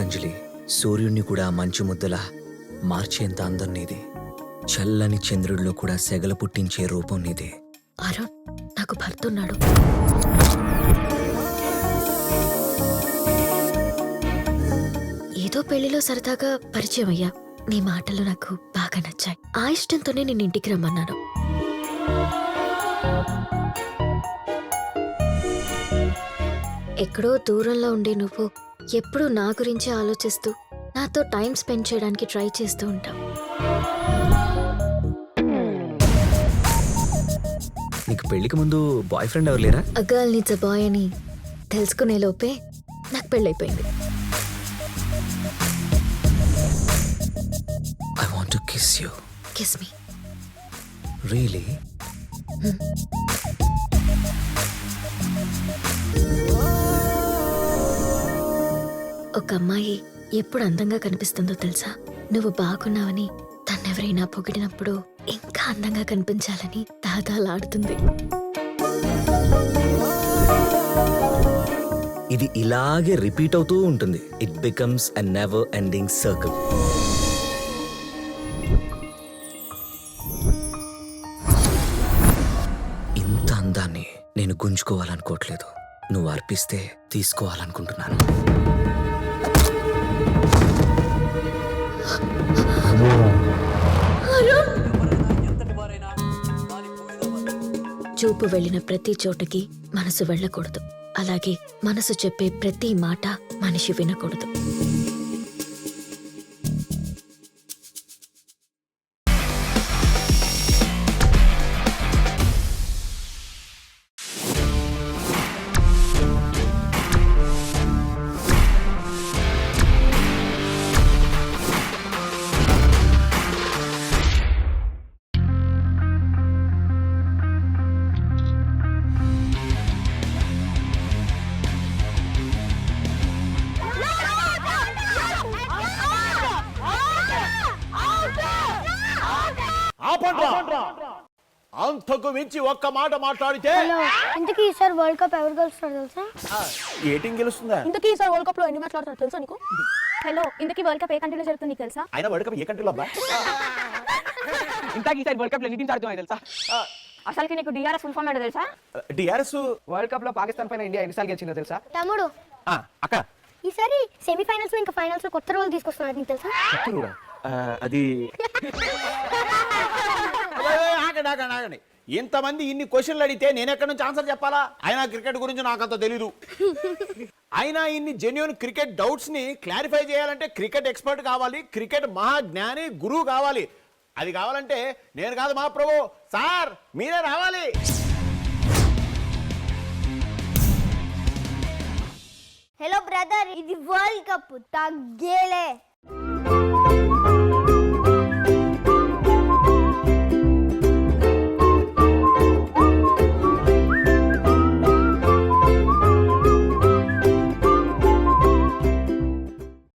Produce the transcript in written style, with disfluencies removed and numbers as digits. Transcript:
అంజలి, సూర్యుణ్ణి కూడా మంచు ముద్దలా మార్చేంత అందం నీది. చల్లని చంద్రుడిలో కూడా సెగల పుట్టించే రూపం నీది. అరుణ్, నాకు భర్త ఉన్నాడు. ఏదో పెళ్లిలో సరదాగా పరిచయం అయ్యా. నీ మాటలు నాకు బాగా నచ్చాయి. ఆ ఇష్టంతోనే నేను ఇంటికి రమ్మన్నాను. ఎక్కడో దూరంలో ఉండే నువ్వు ఎప్పుడూ నా గురించి ఆలోచిస్తూ నాతో టైం స్పెండ్ చేయడానికి ట్రై చేస్తూ ఉంటావు. నీకు పెళ్లికి ముందు బాయ్ ఫ్రెండ్ ఎవరు లేరా? A girl needs a boy అని తెలుసుకునే లోపే నాకు పెళ్ళైపోయింది. I want to kiss you. Kiss me. Really? ఒక అమ్మాయి ఎప్పుడు అందంగా కనిపిస్తుందో తెలుసా? నువ్వు బాగున్నావని తన్నెవరైనా పొగిడినప్పుడు ఇంకా అందంగా కనిపించాలని తాతాలాడుతుంది. ఇది ఇలాగే రిపీట్ అవుతూ ఉంటుంది. It becomes a never ending circle. ఇంత అందాన్ని నేను గుంజుకోవాలనుకోవట్లేదు. నువ్వు అర్పిస్తే తీసుకోవాలనుకుంటున్నాను. చూపు వెళ్ళిన ప్రతి చోటకి మనసు వెళ్ళకూడదు. అలాగే మనసు చెప్పే ప్రతి మాట మనిషి వినకూడదు. అంతకు మించి ఒక్క మాట మాట్లాడితే ఇంతకీ ఈసారి వరల్డ్ కప్ ఎవరు గెలుస్తారు తెలుసా? ఏ టీం గెలుస్తుందా? ఇంతకీ ఈసారి వరల్డ్ కప్ లో ఎన్ని మ్యాచ్లు ఆడతారు తెలుసా నీకు? హలో, ఇంతకీ వరల్డ్ కప్ ఏ కంట్రీలో జరుగుతుంది నీకు తెలుసా? అయినా వరల్డ్ కప్ ఏ కంట్రీలో అబ్బా? ఇంతకీ ఈసారి వరల్డ్ కప్ లో ఎన్ని టీమ్స్ ఆడుతున్నాయి తెలుసా? అసలుకి నీకు డిఆర్ఎస్ ఫుల్ ఫామ్ ఏంటో తెలుసా? డిఆర్ఎస్ వరల్డ్ కప్ లో పాకిస్తాన్ పైన ఇండియా ఎన్నిసార్లు గెలిచిందో తెలుసా? తమ్ముడు, అక్క ఈసారి సెమీఫైనల్స్ లో ఇంకా ఫైనల్స్ లో కొత్త రోల్ తీసుకొస్తున్నారు నీకు తెలుసా? అది ఆగండి. ఇంతమంది ఇన్ని క్వశ్చన్లు అడిగితే నేను ఎక్కడి నుంచి ఆన్సర్ చెప్పాలా? అయినా క్రికెట్ గురించి నాకంత తెలీదు. అయినా ఇన్ని జెన్యూన్ క్రికెట్ డౌట్స్ ని క్లారిఫై చేయాలంటే క్రికెట్ ఎక్స్పర్ట్ కావాలి, క్రికెట్ మహాజ్ఞాని గురువు కావాలి. అది కావాలంటే నేను కాదు, మా ప్రభు సార్ మీరే రావాలి. హలో బ్రదర్, ఇది వరల్డ్ కప్ తగ్గేలే.